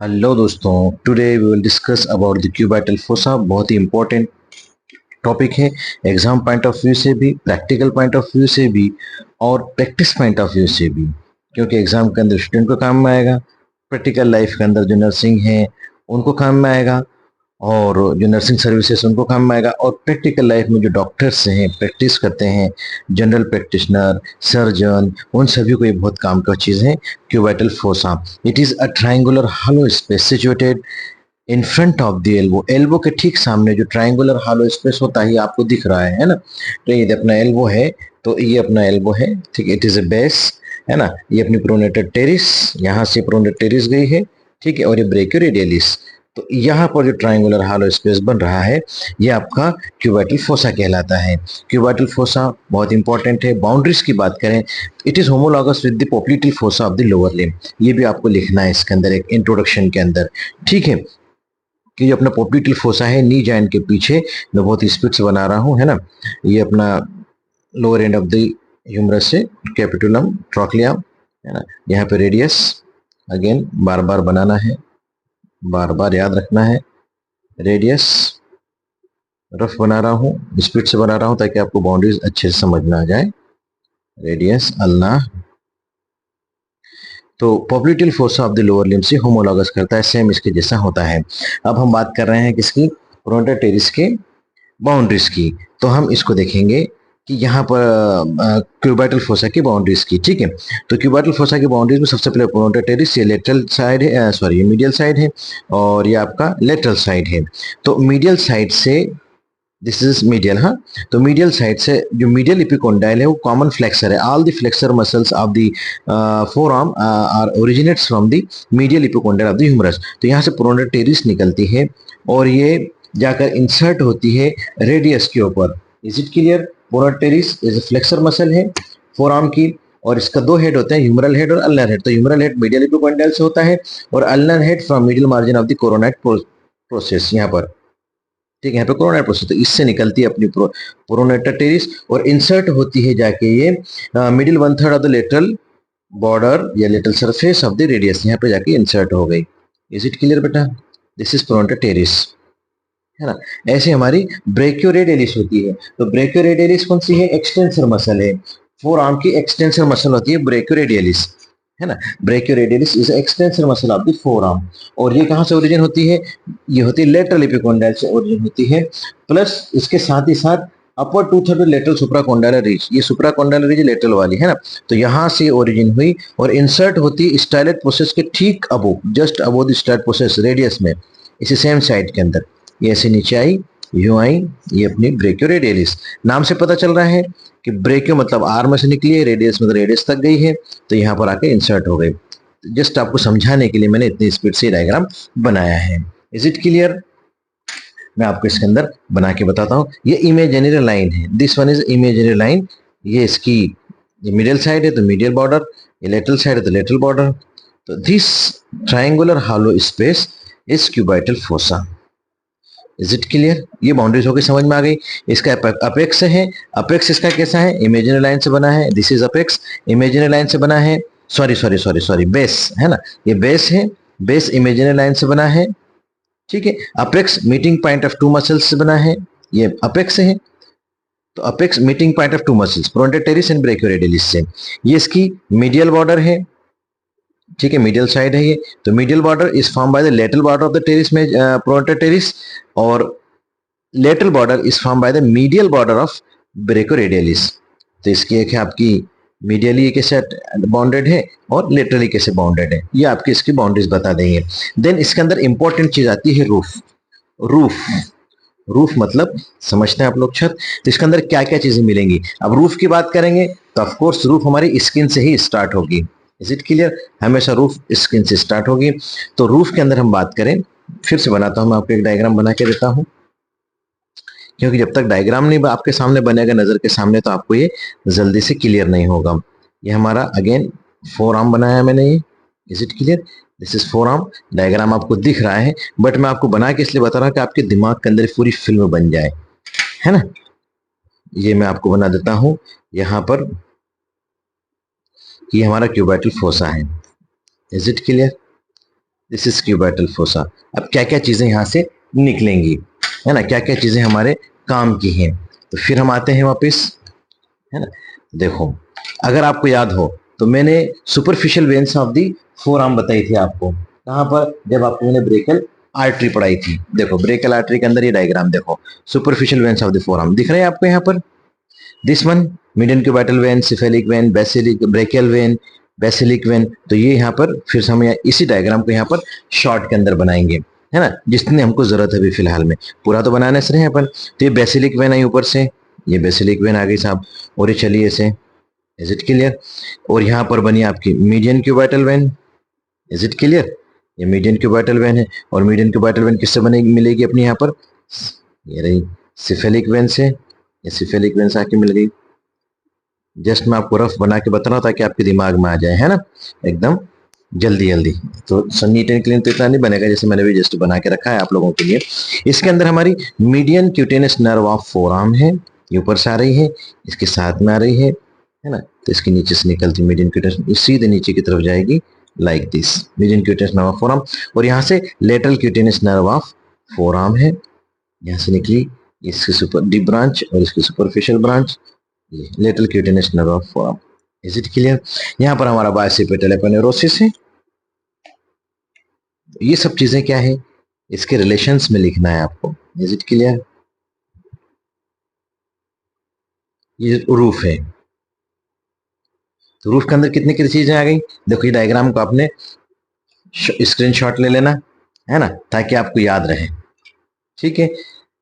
Hello दोस्तों, today we will discuss about the cubital fossa. बहुत ही इंपॉर्टेंट टॉपिक है एग्जाम पॉइंट ऑफ व्यू से भी, प्रैक्टिकल पॉइंट ऑफ व्यू से भी और प्रैक्टिस पॉइंट ऑफ व्यू से भी, क्योंकि एग्जाम के अंदर स्टूडेंट को काम में आएगा, प्रैक्टिकल लाइफ के अंदर जो नर्सिंग है उनको काम में आएगा, और जो नर्सिंग सर्विसेज उनको काम में आएगा, और प्रैक्टिकल लाइफ में जो डॉक्टर्स हैं, प्रैक्टिस करते हैं, जनरल प्रैक्टिशनर, सर्जन, उन सभी को ये बहुत काम का चीज़ है। Cubital fossa, it is a triangular hollow space situated in front of the elbow. Elbow के ठीक सामने जो ट्राइंगुलर हॉलो स्पेस होता है, ये आपको दिख रहा है ना। तो ये अपना एल्बो है, तो ये अपना एल्बो है, ठीक है। इट इज ए बेस, है ना। ये अपनी प्रोनेटर टेरिस, यहाँ से प्रोनेटर टेरिस गई है, ठीक है, और ये ब्रेकियोरेडियलिस। तो यहाँ पर जो ट्राइंगुलर हॉलो स्पेस बन रहा है, ये आपका क्यूबाइटल फोसा कहलाता है। क्यूबाइटल फोसा बहुत इंपॉर्टेंट है। बाउंड्रीज की बात करें, it is homologous with the popliteal fossa of the lower limb. ये भी आपको लिखना है इसके अंदर, एक इंट्रोडक्शन के अंदर, ठीक है, कि जो अपना पोप्लिटल फोसा है नी जॉइंट के पीछे, मैं बहुत स्पीड से बना रहा हूँ, है ना। ये अपना lower end of the humerus से कैपिटुलम ट्रॉक्लिया, है ना। यहाँ पे रेडियस, अगेन बार बार बनाना है, बार बार याद रखना है। रेडियस रफ बना रहा हूँ, स्पीड से बना रहा हूँ ताकि आपको बाउंड्रीज अच्छे से समझ में आ जाए। Radius ulna. तो popliteal fossa of the lower limb से होमोलॉगस करता है, सेम इसके जैसा होता है। अब हम बात कर रहे हैं किसकी, प्रोनेटर टेरिस के बाउंड्रीज की। तो हम इसको देखेंगे कि यहाँ पर क्यूबाइटल फोसा की बाउंड्रीज की, ठीक है। तो क्यूबाइटल फोसा की बाउंड्रीज में सबसे पहले प्रोनेटर टेरिस, ये लेटरल साइड है, सॉरी ये मीडियल साइड है, और ये आपका लेटरल साइड है। तो मीडियल साइड से, दिस इज मीडियल, हाँ। तो मीडियल साइड से जो मीडियल इपिकोंडाइल है वो कॉमन फ्लेक्सर है। All the flexor muscles of the forearm are originates from the medial epicondyle of the humerus. तो यहाँ से प्रोनेटर टेरिस निकलती है और ये जाकर इंसर्ट होती है रेडियस के ऊपर। Is it clear? Pronator teres is flexor muscle है फोर आर्म की, और इसका दो हेड होते हैं, ह्यूमरल हेड और अल्नर हेड। तो ह्यूमरल हेड मीडियल इपिकोंडाइल से होता है, और ulnar head from medial margin of the coronoid process, यहाँ पर, ठीक है, यहाँ पे कोरोनाइड प्रोसेस। तो इससे निकलती है अपनी प्रोनेटर टेरिस और इंसर्ट होती है जाके ये middle one third of the lateral border या lateral surface of the radius, यहाँ पे जाके इंसर्ट हो गई। इज इट क्लियर बेटा? दिस इज प्रोनेटर टेरिस, है ना। ऐसे हमारी ब्रेकियोरेडियलिस होती है। तो ब्रेकियोरेडियलिस कौन सी है? एक्सटेंसर मसल है, फोर आर्म की एक्सटेंसर मसल होती है ब्रेकियोरेडियलिस, है ना। ब्रेकियोरेडियलिस is extensor muscle of the forearm. और ये कहाँ से ओरिजिन होती है? ये होती है लेटरल एपिकोंडाइल से ओरिजिन होती है, प्लस इसके साथ ही साथ upper two third lateral supracondylar ridge, ये सुप्राकोंडाइलर रिज लेटरल वाली, है ना। तो यहाँ से ओरिजिन हुई और इंसर्ट होती है स्टाइलेट प्रोसेस के ठीक above, just above the styloid process radius में, इसी सेम साइड के अंदर। ये ऐसे नीचे आई, यूं आई, ये अपनी ब्रेकियोरेडियलिस। नाम से पता चल रहा है कि ब्रेकियो मतलब आर्म से निकली है, रेडियस मतलब रेडियस तक गई है, तो यहाँ पर आके इंसर्ट हो गई। जस्ट आपको समझाने के लिए मैंने इतनी स्पीड से डायग्राम बनाया है। Is it clear? मैं आपको इसके अंदर बना के बताता हूँ। ये इमेजिनरी लाइन है, this one is imaginary line. ये इसकी मिडिल साइड है तो मीडियल बॉर्डर, ये लेटरल साइड है तो लेटरल बॉर्डर। तो this triangular hollow space is cubital fossa. Is it clear? ये बाउंड्रीज होकर समझ में आ गई। इसका अपेक्स है, अपेक्स इसका कैसा है? इमेजिनरी लाइन से बना है, this is apex, imaginary line से बना है, sorry sorry sorry sorry base, है ना। ये बेस है, बेस इमेजिनरी लाइन से बना है, ठीक है। Apex meeting point of two muscles से बना है, ये अपेक्स है। तो apex meeting point of two muscles, pronator teres and brachioradialis से। ये इसकी मीडियल बॉर्डर है, ठीक है, मीडियल साइड है ये। तो medial border is form by the lateral border of the teres में, प्रोनेटर टेरिस, और lateral border is form by the medial border of brachioradialis. तो इसकी एक है आपकी मीडियली कैसे बाउंडेड है और लेटरली कैसे बाउंडेड है, ये आपकी इसकी बाउंड्रीज बता देंगे। देन इसके अंदर इंपॉर्टेंट चीज आती है रूफ। रूफ, रूफ मतलब समझते हैं आप लोग छत। तो इसके अंदर क्या क्या चीजें मिलेंगी? अब रूफ की बात करेंगे तो ऑफ कोर्स रूफ हमारी स्किन से ही स्टार्ट होगी। Is it clear? हमेशा रूफ स्किन से स्टार्ट होगी। तो रूफ के अंदर हम बात करें, फिर से बनाता हूं, मैं आपको एक डायग्राम बना के देता हूं, क्योंकि जब तक डायग्राम नहीं आपके सामने बनेगा नजर के सामने तो आपको ये जल्दी से क्लियर नहीं होगा। ये हमारा अगेन फोर आर्म बनाया मैंने ये। Is it clear? This is four arm. Diagram आपको दिख रहा है, बट मैं आपको बना के इसलिए बता रहा हूँ कि आपके दिमाग के अंदर पूरी फिल्म बन जाए, है ना। ये मैं आपको बना देता हूं यहां पर, ये हमारा क्यूबाइटल फोसा है। Is it clear? This is cubital fossa. अब क्या क्या चीजें यहाँ से निकलेंगी, है ना, क्या क्या चीजें हमारे काम की हैं। तो फिर हम आते हैं वापस, है ना। देखो, अगर आपको याद हो तो मैंने superficial veins of the four arm बताई थी आपको, कहां पर, जब आपको मैंने ब्रेकल आर्टरी पढ़ाई थी। देखो ब्रेकल आर्टरी के अंदर ये डायग्राम देखो, superficial veins of the four arm दिख रहे हैं आपको यहाँ पर। This one median cubital when, cephalic vein, Basilic brachial vein, basilic vein. तो ये यहाँ पर फिर से हम इसी डायग्राम को यहाँ पर शॉर्ट के अंदर बनाएंगे, है ना, जितनी हमको जरूरत है अभी फिलहाल में, पूरा तो बनाने से रहे अपन। तो ये बेसिलिक वेन आई ऊपर से, ये बेसिलिक वेन आ गई साहब, और ये चलिए ऐसे, इज इट क्लियर। और यहाँ पर बनी आपकी median cubital when, is it clear. ये मीडियन क्यूबाइटल वेन है, और मीडियन क्यूबाइटल वेन किससे बनेगी, मिलेगी अपनी यहाँ पर, ये रही सिफेलिक वेन से, ये सिफेलिक वेन से आके मिल गई। जस्ट मैं आपको रफ बना के बता रहा हूँ ताकि आपके दिमाग में आ जाए, है ना, एकदम जल्दी जल्दी। तो नीट एंड क्लीन तो इतना नहीं बनेगा, जैसे मैंने भी जस्ट बना के रखा है आप लोगों के लिए। इसके अंदर हमारी मीडियन क्यूटेनस नर्व ऑफ फोरआर्म है, ये ऊपर से आ रही है, इसके साथ में आ रही है ना। तो इसके नीचे से निकलती मीडियन क्यूटेनस सीधे नीचे की तरफ जाएगी, like this, median क्यूटेनस nerve of forearm. और यहाँ से lateral cutaneous nerve of forearm है, यहाँ से निकली इसकी सुपर डीप ब्रांच और इसकी सुपरफिशियल ब्रांच, ये lateral cutaneous nerve of forearm. Is it clear. यहाँ पर हमारा बायसिपेटल एपोनेउरोसिस है। ये सब चीजें क्या है, इसके रिलेशंस में लिखना है आपको। Is it clear. ये रूफ है, तो रूफ के अंदर कितनी कितनी चीजें आ गई। देखो ये डायग्राम को आपने स्क्रीनशॉट ले लेना, है ना, ताकि आपको याद रहे। ठीक है,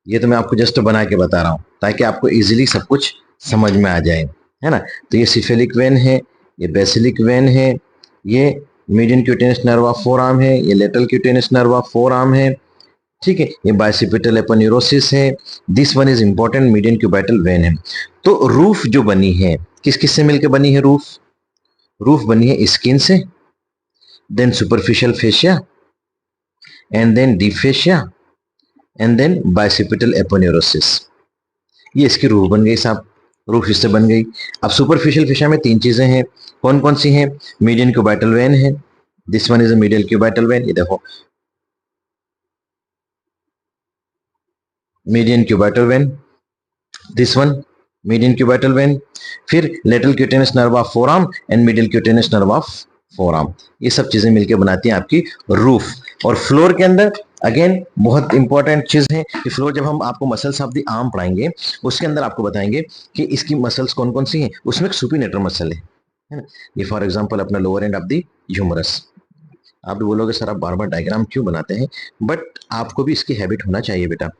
ये तो मैं आपको जस्ट बना के बता रहा हूँ ताकि आपको इजीली सब कुछ समझ में आ जाए, है ना। तो ये सिफेलिक वेन है, ये बेसिलिक वेन है, ये मीडियन क्यूटेनस नर्व ऑफ फोरआर्म है, ये lateral cutaneous nerve of forearm है। ठीक है, ये बायसिपिटल एपोन्यूरोसिस है। This one is important, median cubital vein है। तो रूफ जो बनी है किस किस से मिलकर बनी है, रूफ रूफ बनी है स्किन से, then superficial fascia, and then deep fascia, and then bicipital aponeurosis. ये इसकी रूफ बन गई साहब, रूफ इससे बन गई। अब सुपरफिशियल फेशिया में तीन चीजें हैं, कौन कौन सी हैं, मीडियन क्यूबाइटल वेन है, this one is a medial cubital vein, ये देखो median cubital vein, this one median cubital vein, फिर lateral cutaneous nerve of forearm and medial cutaneous nerve of forearm. ये सब चीजें मिलकर बनाती हैं आपकी रूफ। और फ्लोर के अंदर अगेन बहुत इंपॉर्टेंट चीज है कि फ्लोर, जब हम आपको मसल्स ऑफ द आर्म पढ़ाएंगे उसके अंदर आपको बताएंगे कि इसकी मसल्स कौन कौन सी हैं। उसमें एक सुपिनेटर मसल है ना, ये फॉर एग्जांपल अपना lower end of the humerus. आप भी बोलोगे सर आप बार बार डायग्राम क्यों बनाते हैं, बट आपको भी इसकी हैबिट होना चाहिए बेटा,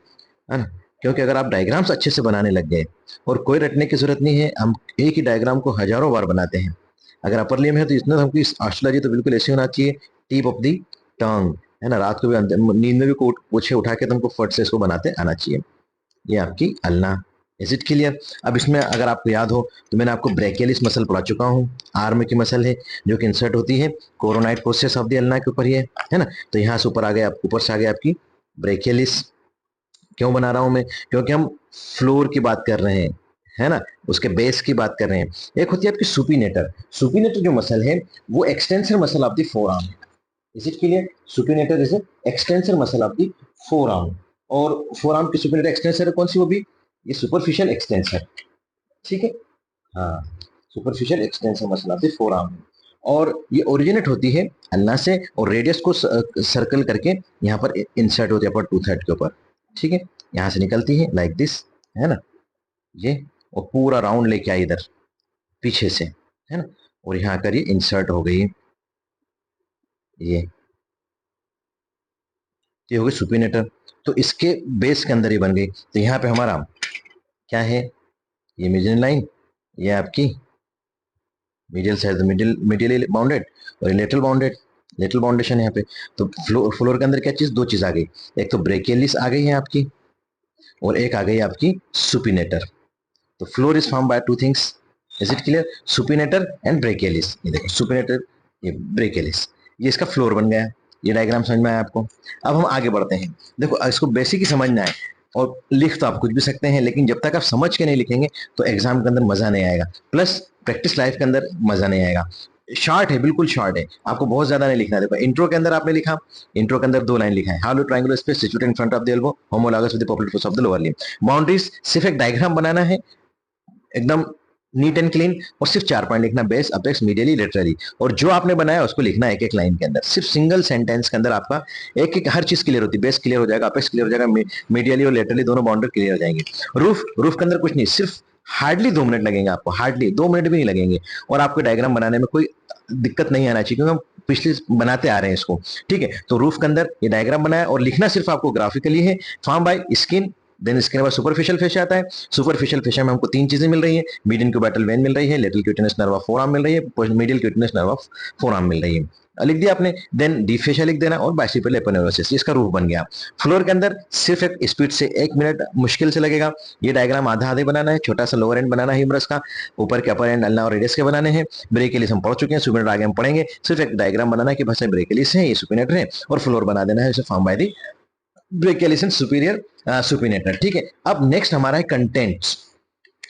है ना। क्योंकि अगर आप डायग्राम्स अच्छे से बनाने लग गए, और कोई रटने की जरूरत नहीं है, हम एक ही डायग्राम को हजारों बार बनाते हैं। अगर अपर लिम्ब है तो इतना हमको ऑस्ट्रेलॉजी तो बिल्कुल ऐसे होना चाहिए, टिप ऑफ दी टंग, है ना। रात को भी नींद में भी पूछे उठा के तुमको फट से इसको बनाते आना चाहिए। ये आपकी अल्ना। Is it clear. अब इसमें अगर आपको याद हो तो मैंने आपको ब्रेकियलिस मसल पढ़ा चुका हूँ, आर्म की मसल है जो कि इंसर्ट होती है coronoid process of the ulna के ऊपर, ही है ना। तो यहाँ से ऊपर आ गया, ऊपर से आ गया आपकी ब्रेकियलिस। क्यों बना रहा हूं मैं, क्योंकि हम फ्लोर की बात कर रहे हैं, है ना, उसके बेस की बात कर रहे हैं। एक होती है आपकी सुपिनेटर, सुपिनेटर जो मसल है वो extensor muscle of the forearm है। Is it clear. Supinator is extensor muscle of the forearm. और फोर आर्म की सुपिनेटर एक्सटेंसर है कौन सी, वो भी ये सुपरफिशियल एक्सटेंसर। ठीक है, हाँ, superficial extensor muscle of the forearm. और ये ओरिजिनेट होती है अल्ना से, और रेडियस को सर्कल करके यहाँ पर इंसर्ट होती है अपर टू थर्ड के ऊपर। ठीक है, यहां से निकलती है लाइक दिस, है ना, ये, और पूरा राउंड लेके आई इधर पीछे से, है ना, और यहाँ कर ये इंसर्ट हो गई, ये हो गई सुपिनेटर। तो इसके बेस के अंदर ही बन गई। तो यहाँ पे हमारा क्या है, ये मीडियन लाइन, ये आपकी मीडियल साइड, मीडियल बाउंडेड, और लेटरल बाउंडेड, लेटरल बाउंडेशन यहाँ पे। तो फ्लोर के अंदर क्या चीज, दो चीज आ गई, एक तो ब्रेकियलिस आ गई है आपकी, और एक आ गई आपकी सुपिनेटर। तो floor is form by two things, is it clear, supinator and brachialis. ये देखो सुपिनेटर, ये ब्रेकियलिस, ये इसका फ्लोर बन गया। ये डायग्राम समझ में आया आपको। अब हम आगे बढ़ते हैं। देखो इसको बेसिक ही समझना है, और लिख तो आप कुछ भी सकते हैं, लेकिन जब तक आप समझ के नहीं लिखेंगे तो एग्जाम के अंदर मजा नहीं आएगा, प्लस प्रैक्टिस लाइफ के अंदर मजा नहीं आएगा। शॉर्ट है, बिल्कुल शॉर्ट है, आपको बहुत ज्यादा नहीं लिखना है। देखो इंट्रो के अंदर आपने लिखा, इंट्रो के अंदर 2 लाइन लिखा है, how triangular space situated in front of the elbow homologous with the popular force of the lower limb. Boundaries सिर्फ एक डायग्राम बनाना है, एकदम नीट एंड क्लीन, और सिर्फ 4 पॉइंट लिखना, बेस अपेक्स मीडियली लेटरली, और जो आपने बनाया उसको लिखना है एक एक लाइन के अंदर, सिर्फ सिंगल सेंटेंस के अंदर आपका एक एक हर चीज क्लियर होती है, बेस क्लियर हो जाएगा, अपेक्स क्लियर हो जाएगा, मीडियली और लेटरली दोनों बाउंड्री क्लियर हो जाएंगे। रूफ, रूफ के अंदर कुछ नहीं, सिर्फ हार्डली 2 मिनट लगेंगे आपको, हार्डली 2 मिनट भी नहीं लगेंगे, और आपको डायग्राम बनाने में कोई दिक्कत नहीं आना चाहिए, क्योंकि हम पिछले बनाते आ रहे हैं इसको, ठीक है। तो रूफ के अंदर ये डायग्राम बनाया, और लिखना सिर्फ आपको ग्राफिकली है, फॉर्म बाय स्किन, देन इसके बाद सुपरफिशियल फेशिया आता है। सुपरफिशियल फेशिया में हमको 3 चीजें मिल रही है, मीडियन क्यूबाइटल वेन मिल रही है, lateral cutaneous nerve of forearm मिल रही है, medial cutaneous nerve of forearm मिल रही है, लिख दिया आपने। देन डीप फेशिया लिख देना, और बाइसिपियल एपोनेउरोसिस, इसका रूफ बन गया। फ्लोर के अंदर सिर्फ एक स्पीड से 1 मिनट मुश्किल से लगेगा। ये डायग्राम आधा आधे बनाना है, छोटा सा लोअर एंड बनाना है ह्यूमरस का, ऊपर के अपर एंड अल्ना और रेडियस के बनाने हैं। ब्रेकियलिस हम पढ़ चुके हैं, सुपिनेटर आगे हम पढ़ेंगे। सिर्फ एक डायग्राम बनाना है कि भाषा ब्रेकियलिस है, ये सुपिनेटर है, और फ्लोर बना देना है, इसे form by the brachialis and superior supinator, ठीक है। अब नेक्स्ट हमारा है कंटेंट्स,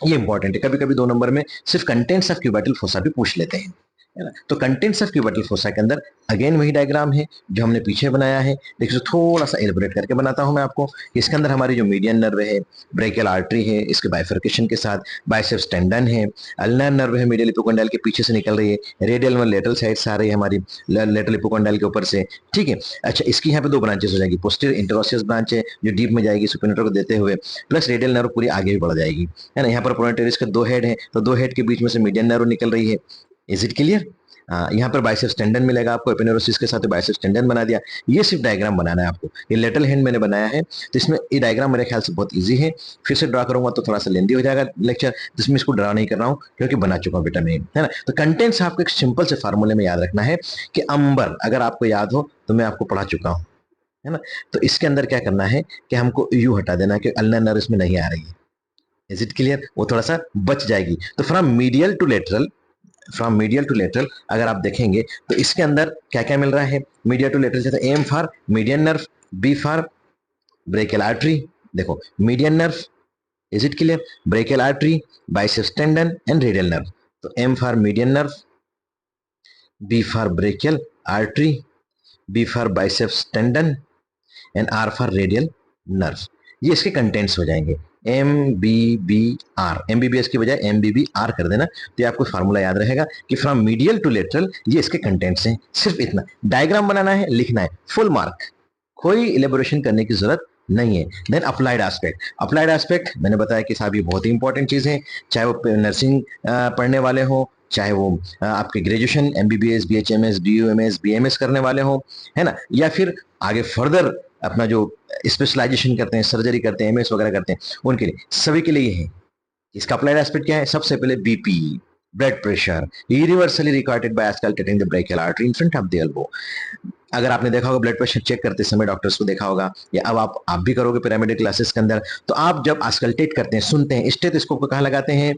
ये इंपॉर्टेंट है, कभी कभी 2 नंबर में सिर्फ कंटेंट्स ऑफ क्यूबाइटल फोसा भी पूछ लेते हैं, है ना। तो कंटेंट्स ऑफ क्यूबाइटल फोसा के अंदर अगेन वही डायग्राम है जो हमने पीछे बनाया है। देखिए थोड़ा सा एलिबोरेट करके बनाता हूं मैं आपको। इसके अंदर हमारी जो मीडियन नर्व है, ब्रेकियल आर्टरी है, इसके बाइफर्केशन के साथ बाइसेप्स टेंडन है, अल्नर नर्व है, मीडियल इपोकॉन्डाइल के पीछे से निकल रही है, रेडियल में लेटरल साइड से आ रही है हमारी, लेटरल इपोकॉन्डाइल के ऊपर से, ठीक है। अच्छा, इसकी यहाँ पे 2 ब्रांचेस हो जाएगी, पोस्टीरियर इंटरओसियस ब्रांच है जो डीप में जाएगी सुपिनेटर को देते हुए, प्लस रेडियल नर्व पूरी आगे भी बढ़ जाएगी, है ना। यहाँ पर प्रोनेटेरिस के 2 हेड है, तो 2 हेड के बीच में से मीडियन नर्व निकल रही है। Is it clear? यहाँ पर बाइसेप्स टेंडन मिलेगा आपको, एपिनेरोसिस के साथ बाइसेप्स टेंडन बना दिया। ये सिर्फ डायग्राम बनाना है आपको, ये लेटरल हैंड मैंने बनाया है, तो इसमें ये डायग्राम मेरे ख्याल से बहुत इजी है। फिर से ड्रा करूंगा तो थोड़ा सा लेंदी हो जाएगा लेक्चर, जिसमें इसको ड्रा नहीं कर रहा हूँ क्योंकि बना चुका हूँ बेटा मैं, है ना। तो कंटेंट्स आपको एक सिंपल से फार्मूले में याद रखना है कि अंबर, अगर आपको याद हो तो मैं आपको पढ़ा चुका हूँ, है ना। तो इसके अंदर क्या करना है कि हमको यू हटा देना कि अल्नर नर्व इसमें नहीं आ रही है। Is it clear? वो थोड़ा सा बच जाएगी। तो from medial to lateral, from medial to lateral अगर आप देखेंगे तो इसके अंदर क्या क्या मिल रहा है। मीडियल टू लेटरल जैसे M for median nerve, B for brachial artery, देखो median nerve, is it clear, brachial artery, biceps tendon and radial nerve. तो M for median nerve, B for brachial artery, B for biceps tendon and R for radial nerve. ये इसके contents हो जाएंगे। M B B R, MBBS की बजाय M B B are कर देना, तो आपको फार्मूला याद रहेगा कि फ्रॉम मीडियल टू लेटरल ये इसके कंटेंट्स हैं। सिर्फ इतना डायग्राम बनाना है, लिखना है, फुल मार्क, कोई इलेबोरेशन करने की जरूरत नहीं है। Then applied aspect, applied aspect मैंने बताया कि साहब ये बहुत ही इंपॉर्टेंट चीज है, चाहे वो नर्सिंग पढ़ने वाले हो, चाहे वो आपके graduation MBBS BHMS BUMS BMS करने वाले हो, है ना, या फिर आगे फर्दर अपना जो स्पेशलाइजेशन करते हैं, सर्जरी करते हैं, एमएस वगैरह करते हैं, उनके लिए, सभी के लिए ये है। इसका अप्लाइड एस्पेक्ट क्या है? सबसे पहले BP, blood pressure, universally recorded by auscultating the brachial artery in front of the elbow. अगर आपने देखा होगा ब्लड प्रेशर चेक करते समय डॉक्टर्स को देखा होगा, या अब आप भी करोगे पैरामेडिकल क्लासेस के अंदर, तो आप जब आस्कल्टेट करते हैं, सुनते हैं, स्टेथोस्कोप को कहाँ लगाते हैं?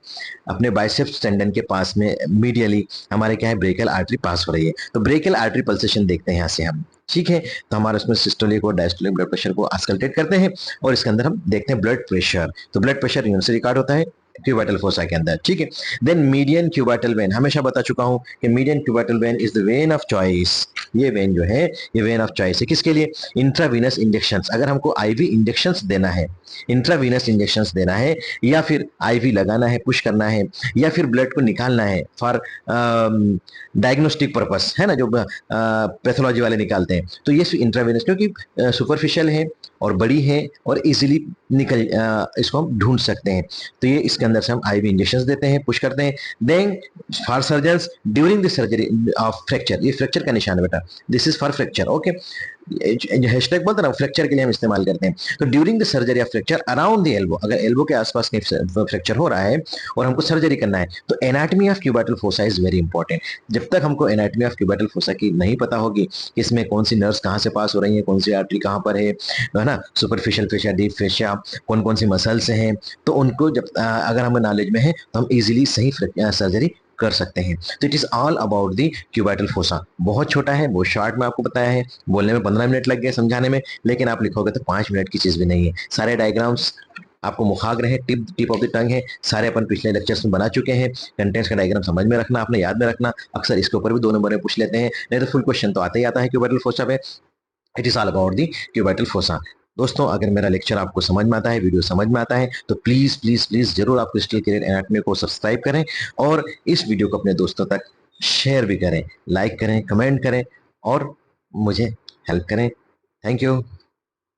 अपने बाइसेप्स टेंडन के पास में, मीडियली हमारे क्या है, ब्रेकियल आर्टरी पास हो रही है, तो ब्रेकियल आर्टरी पल्सेशन देखते हैं यहाँ से हम, ठीक है। तो हमारे उसमें सिस्टोलिक और डायस्टोलिक ब्लड प्रेशर को आस्कल्टेट करते हैं, और इसके अंदर हम देखते हैं ब्लड प्रेशर। तो ब्लड प्रेशर यूनिट से रिकॉर्ड होता है क्यूबाइटल फोसा के अंदर, ठीक है। देन मीडियन क्यूबाइटल वेन, हमेशा बता चुका हूं कि median cubital when is the when of choice. ये वेन जो है ये वेन ऑफ चॉइस है, किसके लिए? Intravenous injections. अगर हमको आईवी इंजेक्शंस देना है, इंट्रावीनस इंजेक्शंस देना है, या फिर आईवी लगाना है, पुश करना है, या फिर ब्लड को निकालना है फॉर डायग्नोस्टिक पर्पस, है ना, जो पैथोलॉजी वाले निकालते हैं, तो ये इंट्रावीनस, क्योंकि सुपरफिशियल है और बड़ी है और इजीली निकल इसको हम ढूंढ सकते हैं, तो ये इसके अंदर से हम आईवी इंजेक्शंस देते हैं, पुश करते हैं। Then for surgeons during the surgery of fracture, ये फ्रैक्चर का निशान है बेटा, this is for fracture, okay. Hashtag बोलते ना, फ्रैक्चर के लिए हम इस्तेमाल करते हैं। तो during the surgery of fracture around the elbow, अगर एल्बो के आसपास कहीं फ्रैक्चर हो रहा है और हमको सर्जरी करना है, तो anatomy of cubital fossa is very important. जब तक हमको एनाटॉमी ऑफ क्यूबाइटल फोसा की नहीं पता होगी कि इसमें कौन सी नर्व्स कहाँ से पास हो रही है, कौन सी आर्टरी कहाँ पर है ना, सुपरफिशियल फेशिया, डीप फेशिया, कौन कौन सी मसल्स हैं, तो उनको जब अगर हमें नॉलेज में है तो हम इजीली सही सर्जरी कर सकते हैं। तो it is all about the cubital fossa. बहुत छोटा है, बहुत शॉर्ट में आपको बताया है, बोलने में 15 मिनट लग गए समझाने में, लेकिन आप लिखोगे तो 5 मिनट की चीज भी नहीं है। सारे डायग्राम्स आपको मुखाग्र है, टिप ऑफ द टंग है, सारे अपन पिछले लेक्चर्स में बना चुके हैं। कंटेंट्स का डायग्राम समझ में रखना, आपने याद में रखना। अक्सर इसके ऊपर भी 2 नंबर में पूछ लेते हैं, नहीं तो फुल क्वेश्चन तो आता ही आता है क्यूबाइटल फोसा पे। It is all about the cubital fossa. दोस्तों, अगर मेरा लेक्चर आपको समझ में आता है, वीडियो समझ में आता है, तो प्लीज प्लीज प्लीज जरूर आप क्रिस्टल क्लियर एनाटॉमी को सब्सक्राइब करें और इस वीडियो को अपने दोस्तों तक शेयर भी करें, लाइक करें, कमेंट करें और मुझे हेल्प करें। Thank you.